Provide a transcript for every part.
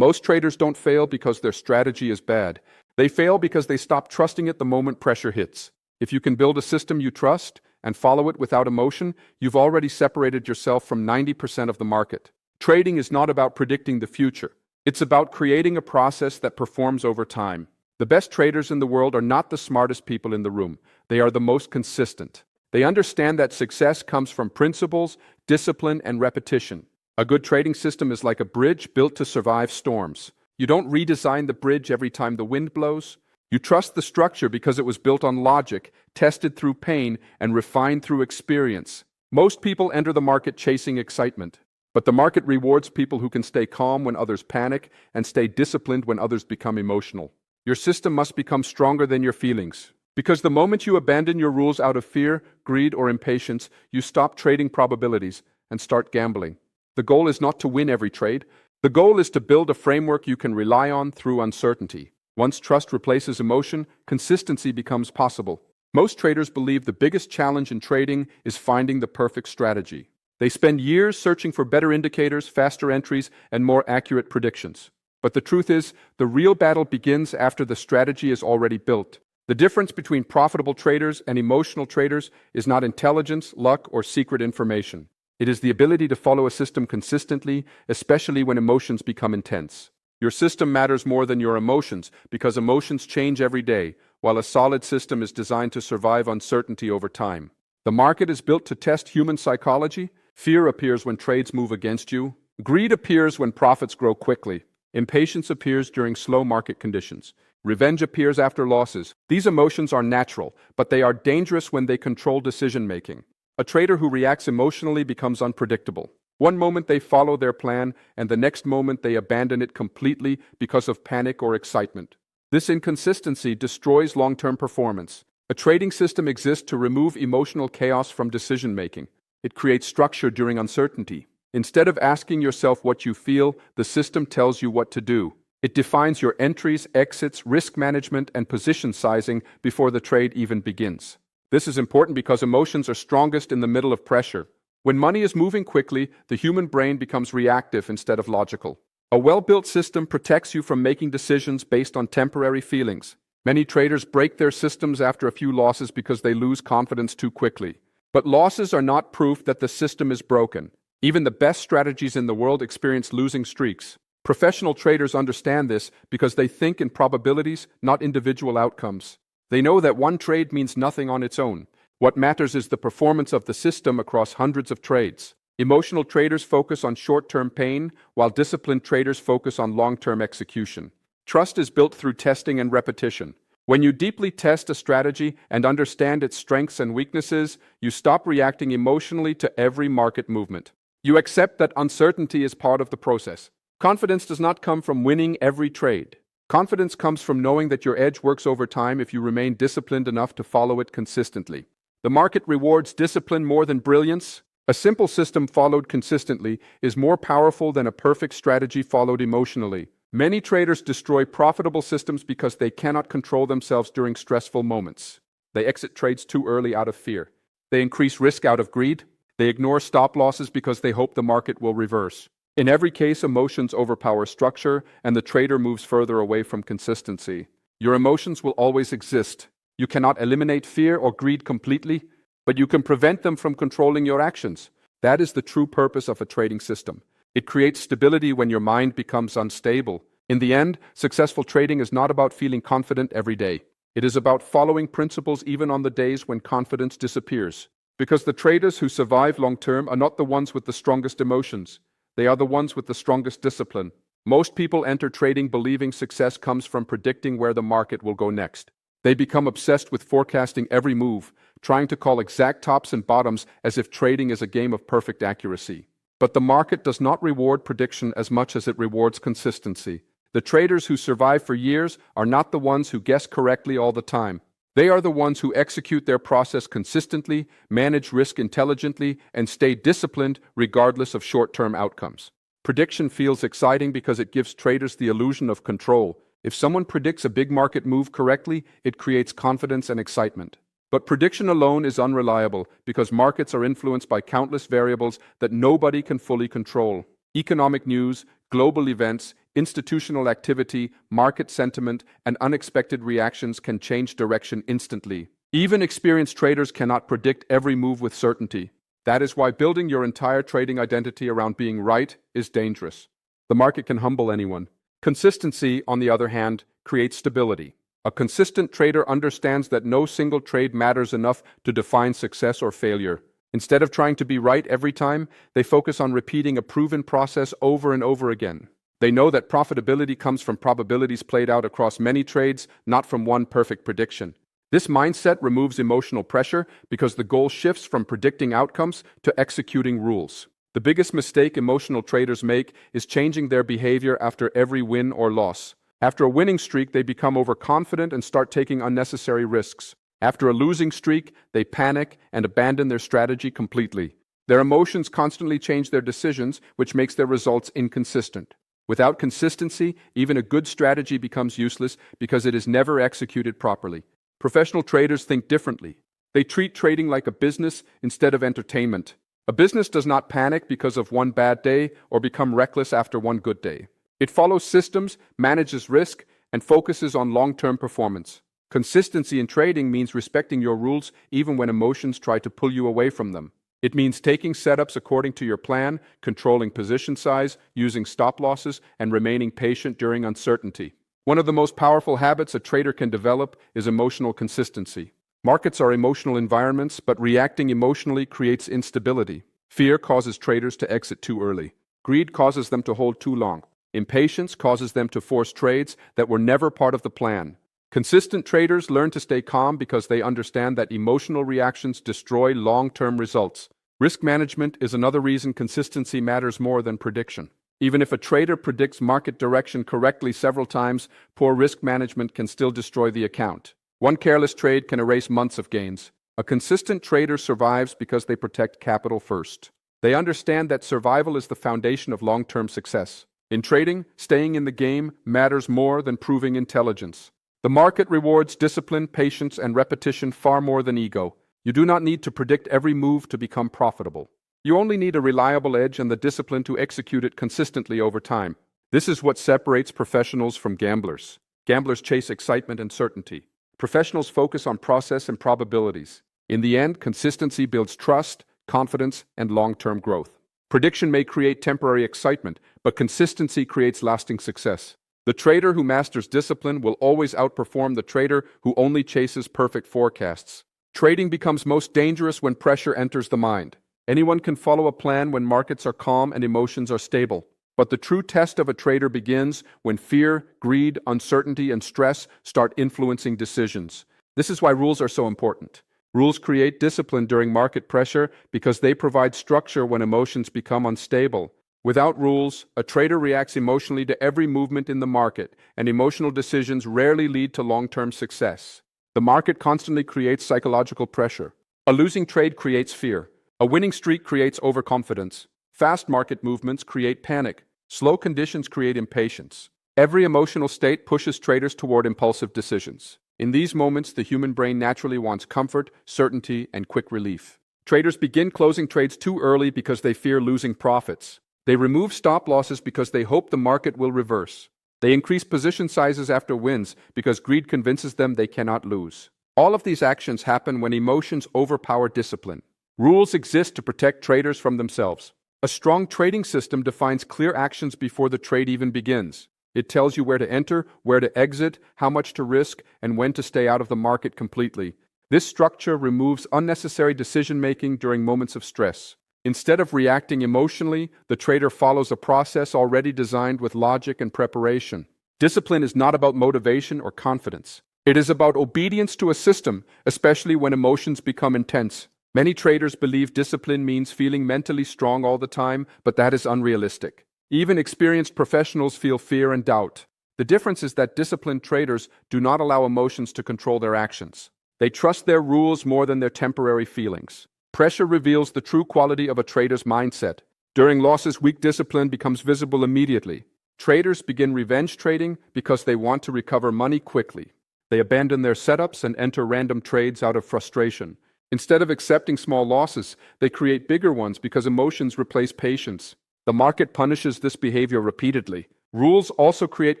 Most traders don't fail because their strategy is bad. They fail because they stop trusting it the moment pressure hits. If you can build a system you trust and follow it without emotion, you've already separated yourself from 90% of the market. Trading is not about predicting the future. It's about creating a process that performs over time. The best traders in the world are not the smartest people in the room. They are the most consistent. They understand that success comes from principles, discipline, and repetition. A good trading system is like a bridge built to survive storms. You don't redesign the bridge every time the wind blows. You trust the structure because it was built on logic, tested through pain, and refined through experience. Most people enter the market chasing excitement, but the market rewards people who can stay calm when others panic and stay disciplined when others become emotional. Your system must become stronger than your feelings. Because the moment you abandon your rules out of fear, greed, or impatience, you stop trading probabilities and start gambling. The goal is not to win every trade. The goal is to build a framework you can rely on through uncertainty. Once trust replaces emotion, consistency becomes possible. Most traders believe the biggest challenge in trading is finding the perfect strategy. They spend years searching for better indicators, faster entries, and more accurate predictions. But the truth is, the real battle begins after the strategy is already built. The difference between profitable traders and emotional traders is not intelligence, luck, or secret information. It is the ability to follow a system consistently, especially when emotions become intense. Your system matters more than your emotions because emotions change every day, while a solid system is designed to survive uncertainty over time. The market is built to test human psychology. Fear appears when trades move against you. Greed appears when profits grow quickly. Impatience appears during slow market conditions. Revenge appears after losses. These emotions are natural, but they are dangerous when they control decision-making. A trader who reacts emotionally becomes unpredictable. One moment they follow their plan, and the next moment they abandon it completely because of panic or excitement. This inconsistency destroys long-term performance. A trading system exists to remove emotional chaos from decision-making. It creates structure during uncertainty. Instead of asking yourself what you feel, the system tells you what to do. It defines your entries, exits, risk management, and position sizing before the trade even begins. This is important because emotions are strongest in the middle of pressure. When money is moving quickly, the human brain becomes reactive instead of logical. A well-built system protects you from making decisions based on temporary feelings. Many traders break their systems after a few losses because they lose confidence too quickly. But losses are not proof that the system is broken. Even the best strategies in the world experience losing streaks. Professional traders understand this because they think in probabilities, not individual outcomes. They know that one trade means nothing on its own. What matters is the performance of the system across hundreds of trades. Emotional traders focus on short-term pain, while disciplined traders focus on long-term execution. Trust is built through testing and repetition. When you deeply test a strategy and understand its strengths and weaknesses, you stop reacting emotionally to every market movement. You accept that uncertainty is part of the process. Confidence does not come from winning every trade. Confidence comes from knowing that your edge works over time if you remain disciplined enough to follow it consistently. The market rewards discipline more than brilliance. A simple system followed consistently is more powerful than a perfect strategy followed emotionally. Many traders destroy profitable systems because they cannot control themselves during stressful moments. They exit trades too early out of fear. They increase risk out of greed. They ignore stop losses because they hope the market will reverse. In every case, emotions overpower structure, and the trader moves further away from consistency. Your emotions will always exist. You cannot eliminate fear or greed completely, but you can prevent them from controlling your actions. That is the true purpose of a trading system. It creates stability when your mind becomes unstable. In the end, successful trading is not about feeling confident every day. It is about following principles even on the days when confidence disappears. Because the traders who survive long-term are not the ones with the strongest emotions. They are the ones with the strongest discipline. Most people enter trading believing success comes from predicting where the market will go next. They become obsessed with forecasting every move, trying to call exact tops and bottoms as if trading is a game of perfect accuracy. But the market does not reward prediction as much as it rewards consistency. The traders who survive for years are not the ones who guess correctly all the time. They are the ones who execute their process consistently, manage risk intelligently, and stay disciplined regardless of short-term outcomes. Prediction feels exciting because it gives traders the illusion of control. If someone predicts a big market move correctly, it creates confidence and excitement. But prediction alone is unreliable because markets are influenced by countless variables that nobody can fully control. Economic news, Global events, institutional activity, market sentiment, and unexpected reactions can change direction instantly. Even experienced traders cannot predict every move with certainty. That is why building your entire trading identity around being right is dangerous. The market can humble anyone. Consistency, on the other hand, creates stability. A consistent trader understands that no single trade matters enough to define success or failure. Instead of trying to be right every time, they focus on repeating a proven process over and over again. They know that profitability comes from probabilities played out across many trades, not from one perfect prediction. This mindset removes emotional pressure because the goal shifts from predicting outcomes to executing rules. The biggest mistake emotional traders make is changing their behavior after every win or loss. After a winning streak, they become overconfident and start taking unnecessary risks. After a losing streak, they panic and abandon their strategy completely. Their emotions constantly change their decisions, which makes their results inconsistent. Without consistency, even a good strategy becomes useless because it is never executed properly. Professional traders think differently. They treat trading like a business instead of entertainment. A business does not panic because of one bad day or become reckless after one good day. It follows systems, manages risk, and focuses on long-term performance. Consistency in trading means respecting your rules even when emotions try to pull you away from them. It means taking setups according to your plan, controlling position size, using stop losses, and remaining patient during uncertainty. One of the most powerful habits a trader can develop is emotional consistency. Markets are emotional environments, but reacting emotionally creates instability. Fear causes traders to exit too early. Greed causes them to hold too long. Impatience causes them to force trades that were never part of the plan. Consistent traders learn to stay calm because they understand that emotional reactions destroy long-term results. Risk management is another reason consistency matters more than prediction. Even if a trader predicts market direction correctly several times, poor risk management can still destroy the account. One careless trade can erase months of gains. A consistent trader survives because they protect capital first. They understand that survival is the foundation of long-term success. In trading, staying in the game matters more than proving intelligence. The market rewards discipline, patience, and repetition far more than ego. You do not need to predict every move to become profitable. You only need a reliable edge and the discipline to execute it consistently over time. This is what separates professionals from gamblers. Gamblers chase excitement and certainty. Professionals focus on process and probabilities. In the end, consistency builds trust, confidence, and long-term growth. Prediction may create temporary excitement, but consistency creates lasting success. The trader who masters discipline will always outperform the trader who only chases perfect forecasts. Trading becomes most dangerous when pressure enters the mind. Anyone can follow a plan when markets are calm and emotions are stable. But the true test of a trader begins when fear, greed, uncertainty, and stress start influencing decisions. This is why rules are so important. Rules create discipline during market pressure because they provide structure when emotions become unstable. Without rules, a trader reacts emotionally to every movement in the market, and emotional decisions rarely lead to long-term success. The market constantly creates psychological pressure. A losing trade creates fear. A winning streak creates overconfidence. Fast market movements create panic. Slow conditions create impatience. Every emotional state pushes traders toward impulsive decisions. In these moments, the human brain naturally wants comfort, certainty, and quick relief. Traders begin closing trades too early because they fear losing profits. They remove stop losses because they hope the market will reverse. They increase position sizes after wins because greed convinces them they cannot lose. All of these actions happen when emotions overpower discipline. Rules exist to protect traders from themselves. A strong trading system defines clear actions before the trade even begins. It tells you where to enter, where to exit, how much to risk, and when to stay out of the market completely. This structure removes unnecessary decision-making during moments of stress. Instead of reacting emotionally, the trader follows a process already designed with logic and preparation. Discipline is not about motivation or confidence. It is about obedience to a system, especially when emotions become intense. Many traders believe discipline means feeling mentally strong all the time, but that is unrealistic. Even experienced professionals feel fear and doubt. The difference is that disciplined traders do not allow emotions to control their actions. They trust their rules more than their temporary feelings. Pressure reveals the true quality of a trader's mindset. During losses, weak discipline becomes visible immediately. Traders begin revenge trading because they want to recover money quickly. They abandon their setups and enter random trades out of frustration. Instead of accepting small losses, they create bigger ones because emotions replace patience. The market punishes this behavior repeatedly. Rules also create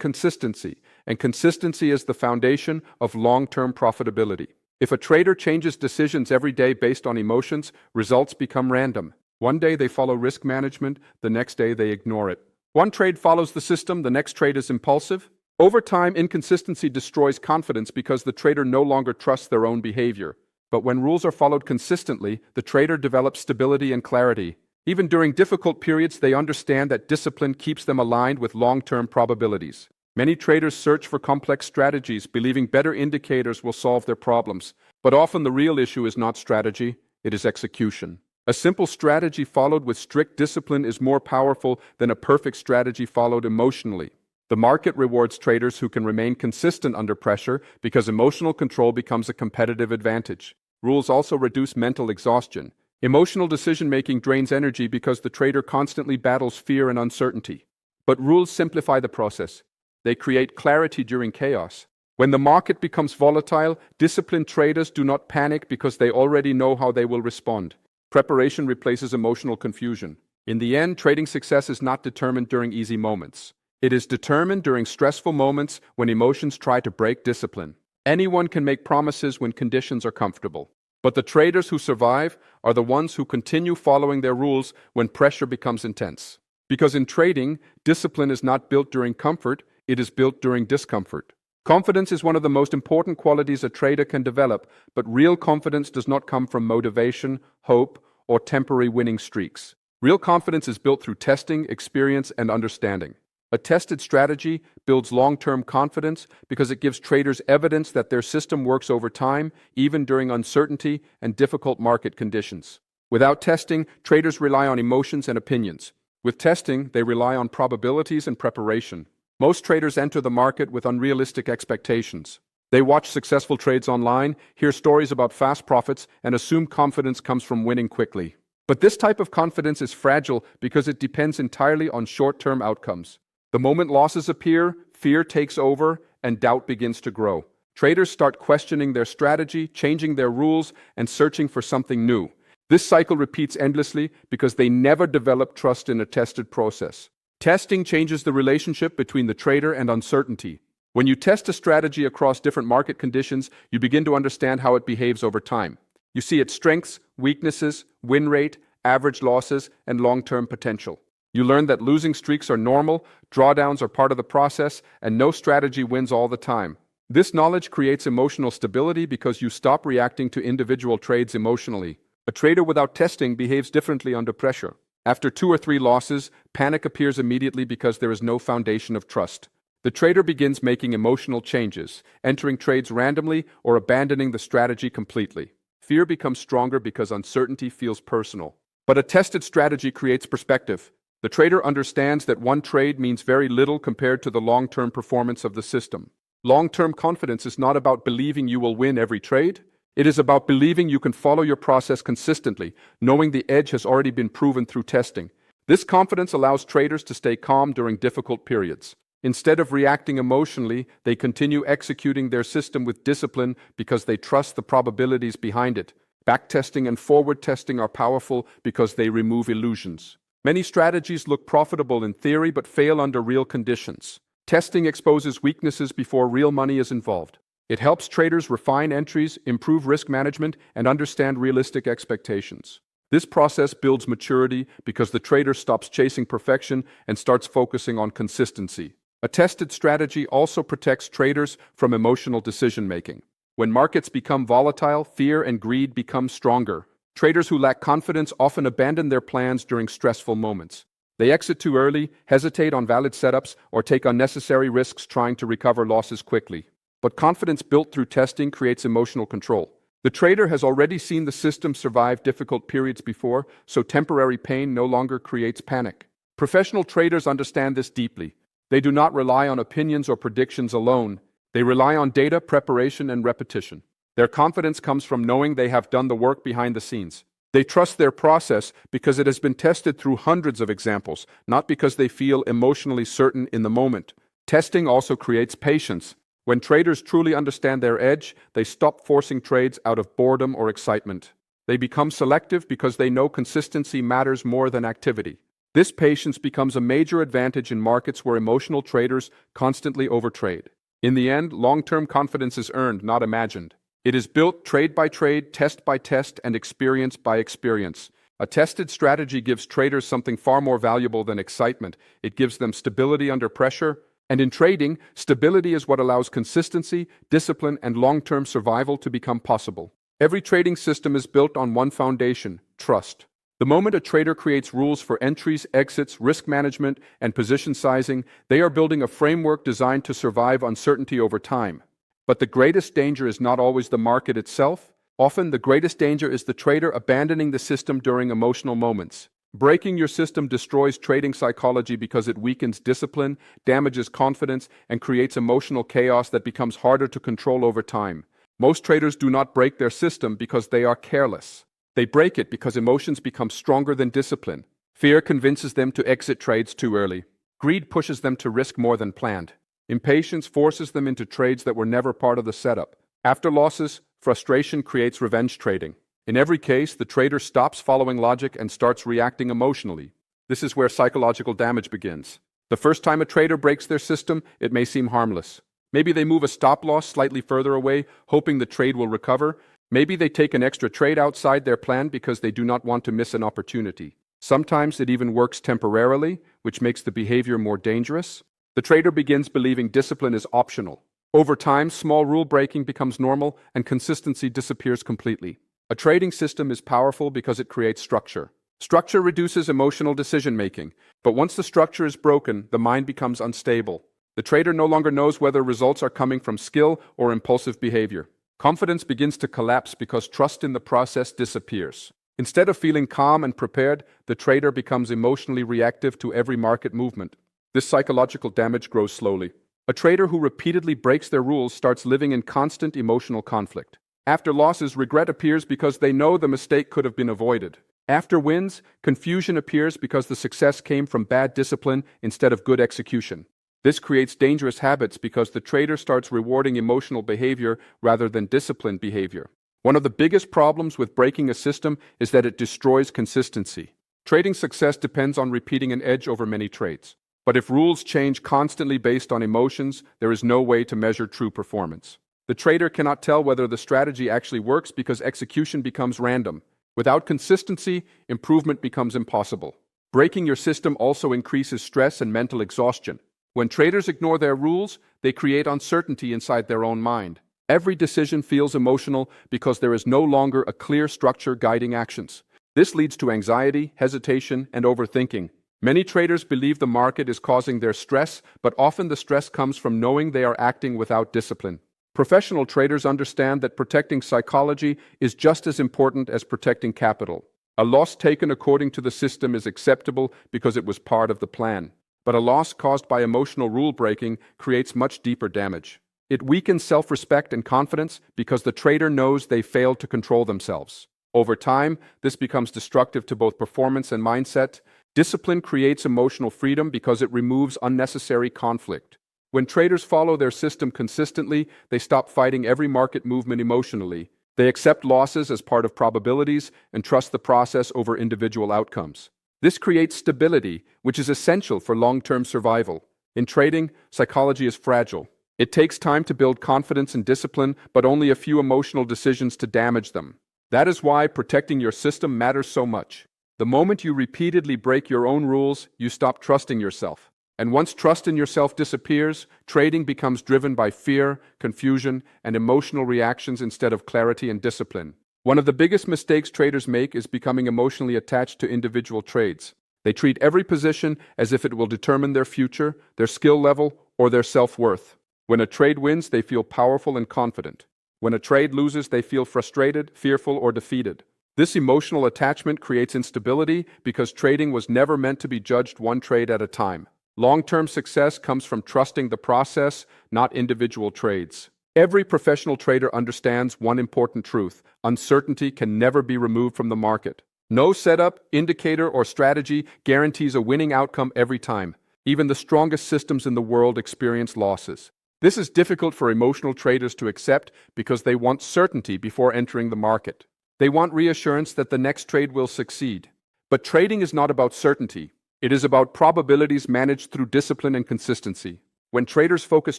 consistency, and consistency is the foundation of long-term profitability. If a trader changes decisions every day based on emotions, results become random. One day they follow risk management, the next day they ignore it. One trade follows the system, the next trade is impulsive. Over time, inconsistency destroys confidence because the trader no longer trusts their own behavior. But when rules are followed consistently, the trader develops stability and clarity. Even during difficult periods, they understand that discipline keeps them aligned with long-term probabilities. Many traders search for complex strategies, believing better indicators will solve their problems. But often the real issue is not strategy, it is execution. A simple strategy followed with strict discipline is more powerful than a perfect strategy followed emotionally. The market rewards traders who can remain consistent under pressure because emotional control becomes a competitive advantage. Rules also reduce mental exhaustion. Emotional decision-making drains energy because the trader constantly battles fear and uncertainty. But rules simplify the process. They create clarity during chaos. When the market becomes volatile, disciplined traders do not panic because they already know how they will respond. Preparation replaces emotional confusion. In the end, trading success is not determined during easy moments. It is determined during stressful moments when emotions try to break discipline. Anyone can make promises when conditions are comfortable. But the traders who survive are the ones who continue following their rules when pressure becomes intense. Because in trading, discipline is not built during comfort, it is built during discomfort. Confidence is one of the most important qualities a trader can develop, but real confidence does not come from motivation, hope, or temporary winning streaks. Real confidence is built through testing, experience, and understanding. A tested strategy builds long-term confidence because it gives traders evidence that their system works over time, even during uncertainty and difficult market conditions. Without testing, traders rely on emotions and opinions. With testing, they rely on probabilities and preparation. Most traders enter the market with unrealistic expectations. They watch successful trades online, hear stories about fast profits, and assume confidence comes from winning quickly. But this type of confidence is fragile because it depends entirely on short-term outcomes. The moment losses appear, fear takes over, and doubt begins to grow. Traders start questioning their strategy, changing their rules, and searching for something new. This cycle repeats endlessly because they never develop trust in a tested process. Testing changes the relationship between the trader and uncertainty. When you test a strategy across different market conditions, you begin to understand how it behaves over time. You see its strengths, weaknesses, win rate, average losses, and long-term potential. You learn that losing streaks are normal, drawdowns are part of the process, and no strategy wins all the time. This knowledge creates emotional stability because you stop reacting to individual trades emotionally. A trader without testing behaves differently under pressure. After 2 or 3 losses, panic appears immediately because there is no foundation of trust. The trader begins making emotional changes, entering trades randomly or abandoning the strategy completely. Fear becomes stronger because uncertainty feels personal. But a tested strategy creates perspective. The trader understands that one trade means very little compared to the long-term performance of the system. Long-term confidence is not about believing you will win every trade. It is about believing you can follow your process consistently, knowing the edge has already been proven through testing. This confidence allows traders to stay calm during difficult periods. Instead of reacting emotionally, they continue executing their system with discipline because they trust the probabilities behind it. Backtesting and forward testing are powerful because they remove illusions. Many strategies look profitable in theory but fail under real conditions. Testing exposes weaknesses before real money is involved. It helps traders refine entries, improve risk management, and understand realistic expectations. This process builds maturity because the trader stops chasing perfection and starts focusing on consistency. A tested strategy also protects traders from emotional decision-making. When markets become volatile, fear and greed become stronger. Traders who lack confidence often abandon their plans during stressful moments. They exit too early, hesitate on valid setups, or take unnecessary risks trying to recover losses quickly. But confidence built through testing creates emotional control. The trader has already seen the system survive difficult periods before, so temporary pain no longer creates panic. Professional traders understand this deeply. They do not rely on opinions or predictions alone. They rely on data, preparation, and repetition. Their confidence comes from knowing they have done the work behind the scenes. They trust their process because it has been tested through hundreds of examples, not because they feel emotionally certain in the moment. Testing also creates patience. When traders truly understand their edge, they stop forcing trades out of boredom or excitement. They become selective because they know consistency matters more than activity. This patience becomes a major advantage in markets where emotional traders constantly overtrade. In the end, long-term confidence is earned, not imagined. It is built trade by trade, test by test, and experience by experience. A tested strategy gives traders something far more valuable than excitement. It gives them stability under pressure. And in trading, stability is what allows consistency, discipline, and long-term survival to become possible. Every trading system is built on one foundation: trust. The moment a trader creates rules for entries, exits, risk management, and position sizing, they are building a framework designed to survive uncertainty over time. But the greatest danger is not always the market itself. Often, the greatest danger is the trader abandoning the system during emotional moments. Breaking your system destroys trading psychology because it weakens discipline, damages confidence, and creates emotional chaos that becomes harder to control over time. Most traders do not break their system because they are careless. They break it because emotions become stronger than discipline. Fear convinces them to exit trades too early. Greed pushes them to risk more than planned. Impatience forces them into trades that were never part of the setup. After losses, frustration creates revenge trading. In every case, the trader stops following logic and starts reacting emotionally. This is where psychological damage begins. The first time a trader breaks their system, it may seem harmless. Maybe they move a stop loss slightly further away, hoping the trade will recover. Maybe they take an extra trade outside their plan because they do not want to miss an opportunity. Sometimes it even works temporarily, which makes the behavior more dangerous. The trader begins believing discipline is optional. Over time, small rule breaking becomes normal and consistency disappears completely. A trading system is powerful because it creates structure. Structure reduces emotional decision-making, but once the structure is broken, the mind becomes unstable. The trader no longer knows whether results are coming from skill or impulsive behavior. Confidence begins to collapse because trust in the process disappears. Instead of feeling calm and prepared, the trader becomes emotionally reactive to every market movement. This psychological damage grows slowly. A trader who repeatedly breaks their rules starts living in constant emotional conflict. After losses, regret appears because they know the mistake could have been avoided. After wins, confusion appears because the success came from bad discipline instead of good execution. This creates dangerous habits because the trader starts rewarding emotional behavior rather than disciplined behavior. One of the biggest problems with breaking a system is that it destroys consistency. Trading success depends on repeating an edge over many trades. But if rules change constantly based on emotions, there is no way to measure true performance. The trader cannot tell whether the strategy actually works because execution becomes random. Without consistency, improvement becomes impossible. Breaking your system also increases stress and mental exhaustion. When traders ignore their rules, they create uncertainty inside their own mind. Every decision feels emotional because there is no longer a clear structure guiding actions. This leads to anxiety, hesitation, and overthinking. Many traders believe the market is causing their stress, but often the stress comes from knowing they are acting without discipline. Professional traders understand that protecting psychology is just as important as protecting capital. A loss taken according to the system is acceptable because it was part of the plan. But a loss caused by emotional rule breaking creates much deeper damage. It weakens self-respect and confidence because the trader knows they failed to control themselves. Over time, this becomes destructive to both performance and mindset. Discipline creates emotional freedom because it removes unnecessary conflict. When traders follow their system consistently, they stop fighting every market movement emotionally. They accept losses as part of probabilities and trust the process over individual outcomes. This creates stability, which is essential for long-term survival. In trading, psychology is fragile. It takes time to build confidence and discipline, but only a few emotional decisions to damage them. That is why protecting your system matters so much. The moment you repeatedly break your own rules, you stop trusting yourself. And once trust in yourself disappears, trading becomes driven by fear, confusion, and emotional reactions instead of clarity and discipline. One of the biggest mistakes traders make is becoming emotionally attached to individual trades. They treat every position as if it will determine their future, their skill level, or their self-worth. When a trade wins, they feel powerful and confident. When a trade loses, they feel frustrated, fearful, or defeated. This emotional attachment creates instability because trading was never meant to be judged one trade at a time. Long-term success comes from trusting the process, not individual trades. Every professional trader understands one important truth: uncertainty can never be removed from the market. No setup, indicator, or strategy guarantees a winning outcome every time. Even the strongest systems in the world experience losses. This is difficult for emotional traders to accept because they want certainty before entering the market. They want reassurance that the next trade will succeed. But trading is not about certainty. It is about probabilities managed through discipline and consistency. When traders focus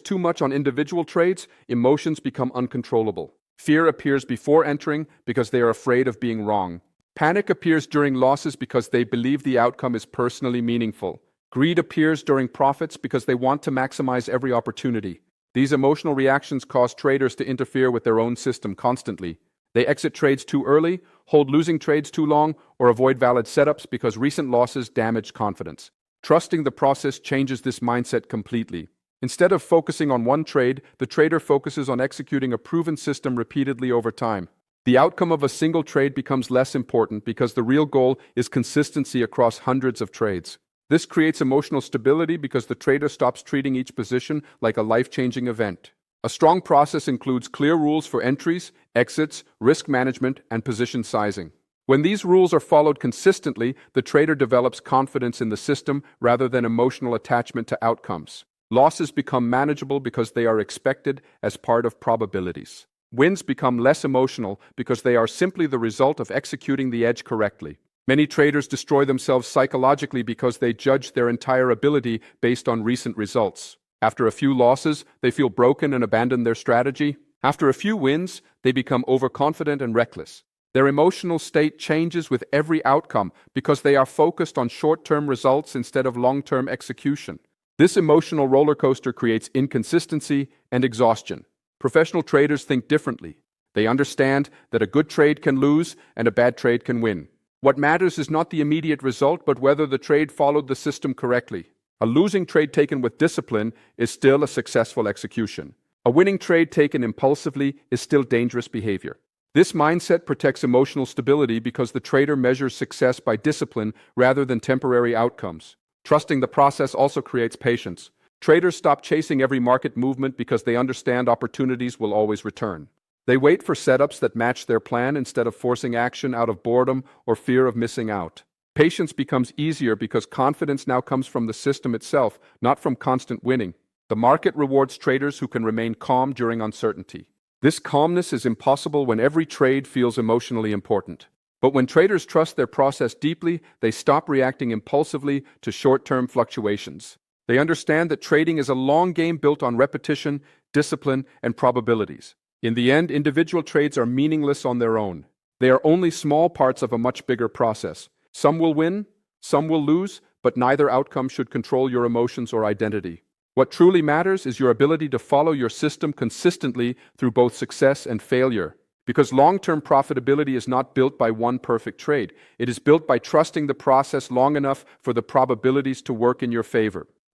too much on individual trades, emotions become uncontrollable. Fear appears before entering because they are afraid of being wrong. Panic appears during losses because they believe the outcome is personally meaningful. Greed appears during profits because they want to maximize every opportunity. These emotional reactions cause traders to interfere with their own system constantly. They exit trades too early, hold losing trades too long, or avoid valid setups because recent losses damage confidence. Trusting the process changes this mindset completely. Instead of focusing on one trade, the trader focuses on executing a proven system repeatedly over time. The outcome of a single trade becomes less important because the real goal is consistency across hundreds of trades. This creates emotional stability because the trader stops treating each position like a life-changing event. A strong process includes clear rules for entries, exits, risk management, and position sizing. When these rules are followed consistently, the trader develops confidence in the system rather than emotional attachment to outcomes. Losses become manageable because they are expected as part of probabilities. Wins become less emotional because they are simply the result of executing the edge correctly. Many traders destroy themselves psychologically because they judge their entire ability based on recent results. After a few losses, they feel broken and abandon their strategy. After a few wins, they become overconfident and reckless. Their emotional state changes with every outcome because they are focused on short-term results instead of long-term execution. This emotional roller coaster creates inconsistency and exhaustion. Professional traders think differently. They understand that a good trade can lose and a bad trade can win. What matters is not the immediate result, but whether the trade followed the system correctly. A losing trade taken with discipline is still a successful execution. A winning trade taken impulsively is still dangerous behavior. This mindset protects emotional stability because the trader measures success by discipline rather than temporary outcomes. Trusting the process also creates patience. Traders stop chasing every market movement because they understand opportunities will always return. They wait for setups that match their plan instead of forcing action out of boredom or fear of missing out. Patience becomes easier because confidence now comes from the system itself, not from constant winning. The market rewards traders who can remain calm during uncertainty. This calmness is impossible when every trade feels emotionally important. But when traders trust their process deeply, they stop reacting impulsively to short-term fluctuations. They understand that trading is a long game built on repetition, discipline, and probabilities. In the end, individual trades are meaningless on their own. They are only small parts of a much bigger process. Some will win, some will lose, but neither outcome should control your emotions or identity. What truly matters is your ability to follow your system consistently through both success and failure. Because long-term profitability is not built by one perfect trade. It is built by trusting the process long enough for the probabilities to work in your favor.